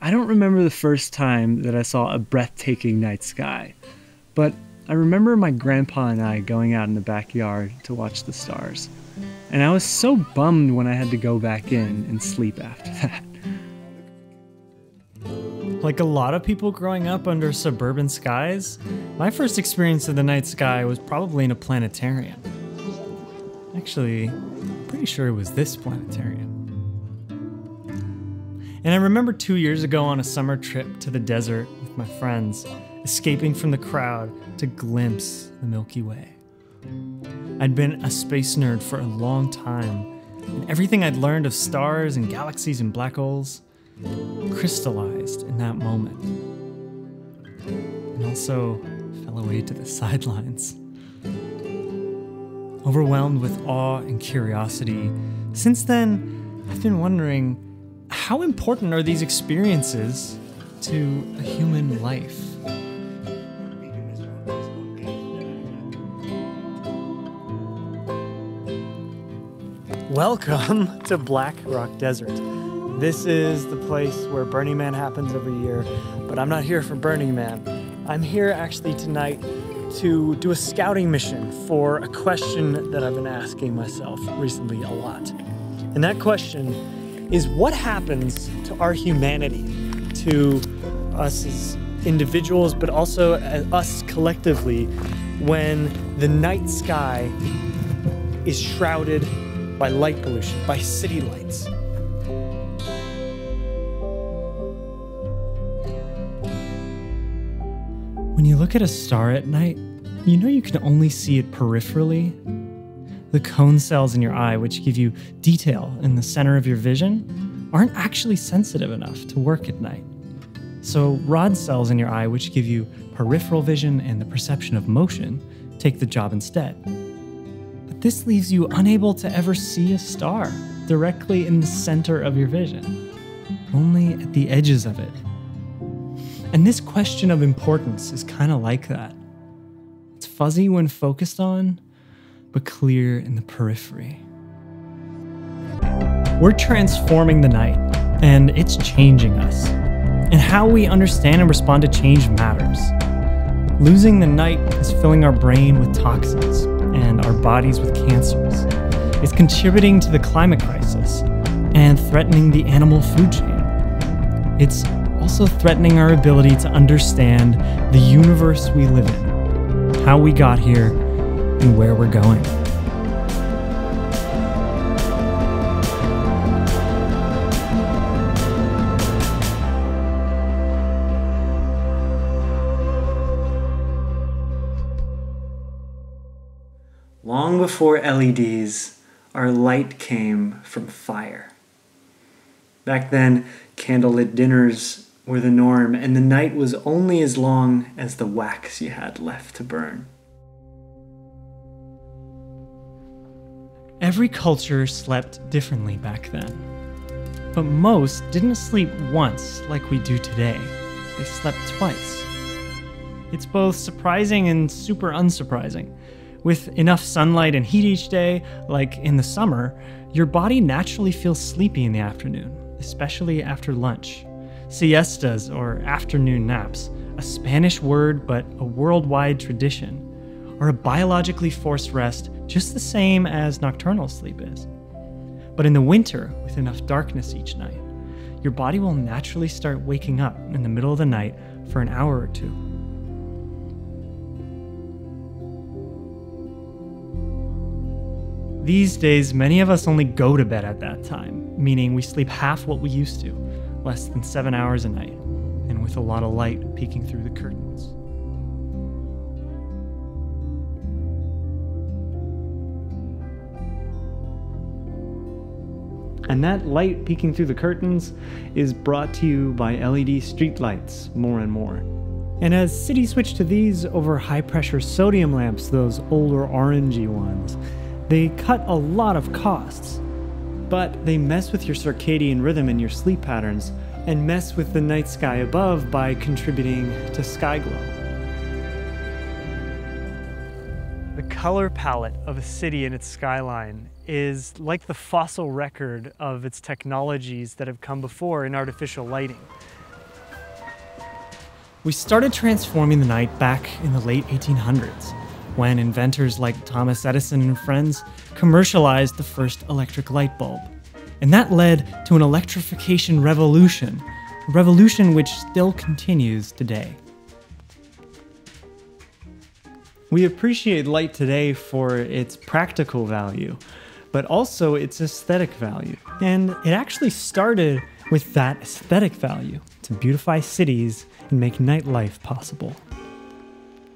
I don't remember the first time that I saw a breathtaking night sky, but I remember my grandpa and I going out in the backyard to watch the stars. And I was so bummed when I had to go back in and sleep after that. Like a lot of people growing up under suburban skies, my first experience of the night sky was probably in a planetarium. Actually, I'm pretty sure it was this planetarium. And I remember 2 years ago on a summer trip to the desert with my friends, escaping from the crowd to glimpse the Milky Way. I'd been a space nerd for a long time, and everything I'd learned of stars and galaxies and black holes crystallized in that moment. And also fell away to the sidelines. Overwhelmed with awe and curiosity, since then, I've been wondering, how important are these experiences to a human life? Welcome to Black Rock Desert. This is the place where Burning Man happens every year, but I'm not here for Burning Man. I'm here actually tonight to do a scouting mission for a question that I've been asking myself recently a lot. And that question is, what happens to our humanity, to us as individuals, but also us collectively, when the night sky is shrouded by light pollution, by city lights? When you look at a star at night, you know you can only see it peripherally. The cone cells in your eye, which give you detail in the center of your vision, aren't actually sensitive enough to work at night. So rod cells in your eye, which give you peripheral vision and the perception of motion, take the job instead. But this leaves you unable to ever see a star directly in the center of your vision, only at the edges of it. And this question of importance is kind of like that. It's fuzzy when focused on, but clear in the periphery. We're transforming the night, and it's changing us. And how we understand and respond to change matters. Losing the night is filling our brain with toxins and our bodies with cancers. It's contributing to the climate crisis and threatening the animal food chain. It's also threatening our ability to understand the universe we live in, how we got here, and where we're going. Long before LEDs, our light came from fire. Back then, candlelit dinners were the norm, and the night was only as long as the wax you had left to burn. Every culture slept differently back then, but most didn't sleep once like we do today. They slept twice. It's both surprising and super unsurprising. With enough sunlight and heat each day, like in the summer, your body naturally feels sleepy in the afternoon, especially after lunch. Siestas, or afternoon naps, a Spanish word but a worldwide tradition, are a biologically forced rest just the same as nocturnal sleep is. But in the winter, with enough darkness each night, your body will naturally start waking up in the middle of the night for an hour or two. These days, many of us only go to bed at that time, meaning we sleep half what we used to, less than 7 hours a night, and with a lot of light peeking through the curtains. And that light peeking through the curtains is brought to you by LED streetlights more and more. And as cities switch to these over high-pressure sodium lamps, those older orangey ones, they cut a lot of costs. But they mess with your circadian rhythm and your sleep patterns, and mess with the night sky above by contributing to sky glow. The color palette of a city and its skyline is like the fossil record of its technologies that have come before in artificial lighting. We started transforming the night back in the late 1800s, when inventors like Thomas Edison and friends commercialized the first electric light bulb. And that led to an electrification revolution, a revolution which still continues today. We appreciate light today for its practical value, but also its aesthetic value. And it actually started with that aesthetic value to beautify cities and make nightlife possible.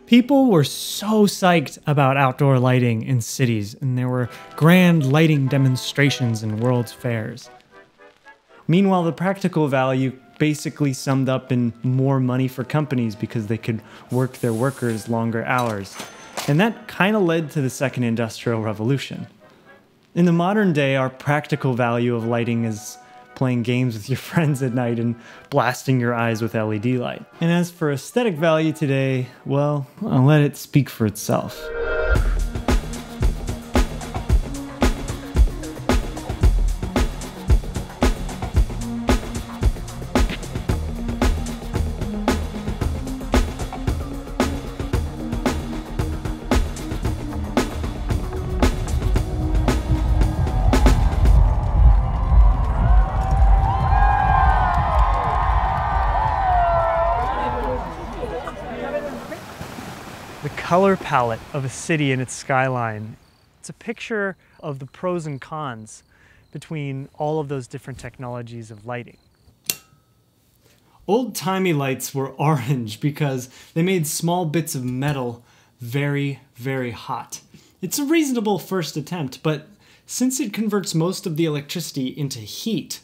People were so psyched about outdoor lighting in cities, and there were grand lighting demonstrations and world's fairs. Meanwhile, the practical value basically summed up in more money for companies because they could work their workers longer hours. And that kind of led to the second industrial revolution. In the modern day, our practical value of lighting is playing games with your friends at night and blasting your eyes with LED light. And as for aesthetic value today, well, I'll let it speak for itself. The color palette of a city and its skyline. It's a picture of the pros and cons between all of those different technologies of lighting. Old-timey lights were orange because they made small bits of metal very, very hot. It's a reasonable first attempt, but since it converts most of the electricity into heat,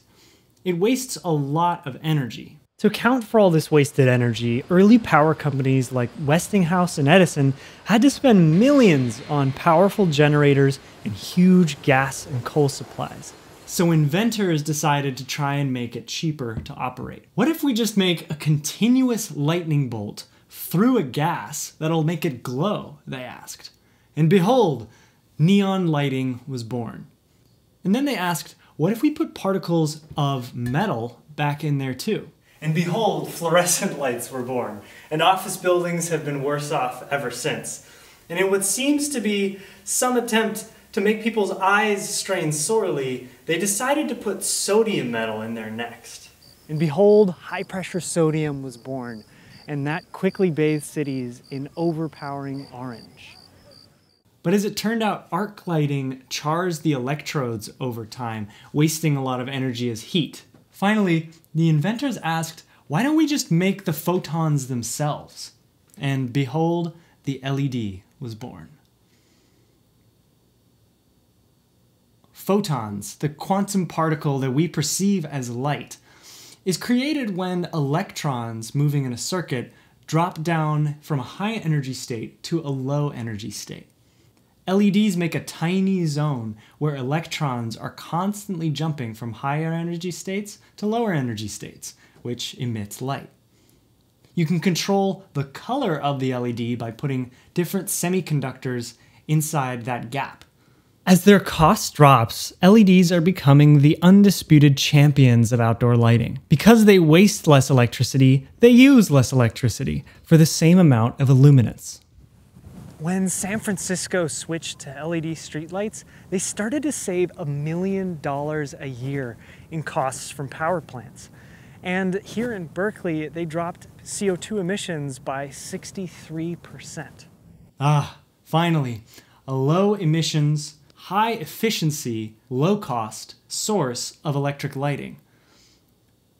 it wastes a lot of energy. To account for all this wasted energy, early power companies like Westinghouse and Edison had to spend millions on powerful generators and huge gas and coal supplies. So inventors decided to try and make it cheaper to operate. What if we just make a continuous lightning bolt through a gas that'll make it glow, they asked. And behold, neon lighting was born. And then they asked, what if we put particles of metal back in there too? And behold, fluorescent lights were born, and office buildings have been worse off ever since. And in what seems to be some attempt to make people's eyes strain sorely, they decided to put sodium metal in there next. And behold, high-pressure sodium was born, and that quickly bathed cities in overpowering orange. But as it turned out, arc lighting chars the electrodes over time, wasting a lot of energy as heat. Finally, the inventors asked, why don't we just make the photons themselves? And behold, the LED was born. Photons, the quantum particle that we perceive as light, is created when electrons moving in a circuit drop down from a high energy state to a low energy state. LEDs make a tiny zone where electrons are constantly jumping from higher energy states to lower energy states, which emits light. You can control the color of the LED by putting different semiconductors inside that gap. As their cost drops, LEDs are becoming the undisputed champions of outdoor lighting. Because they waste less electricity, they use less electricity for the same amount of illuminance. When San Francisco switched to LED streetlights, they started to save $1 million a year in costs from power plants. And here in Berkeley, they dropped CO2 emissions by 63%. Ah, finally, a low emissions, high efficiency, low cost source of electric lighting.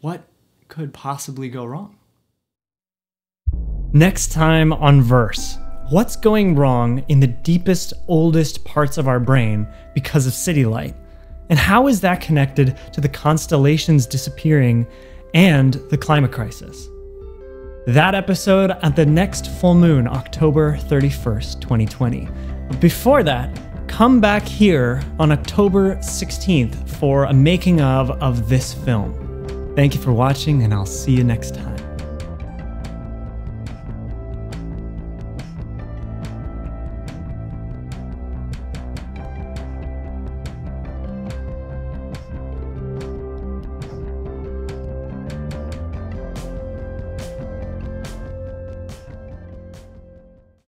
What could possibly go wrong? Next time on Verse. What's going wrong in the deepest, oldest parts of our brain because of city light? And how is that connected to the constellations disappearing and the climate crisis? That episode at the next full moon, October 31st, 2020. But before that, come back here on October 16th for a making of this film. Thank you for watching, and I'll see you next time.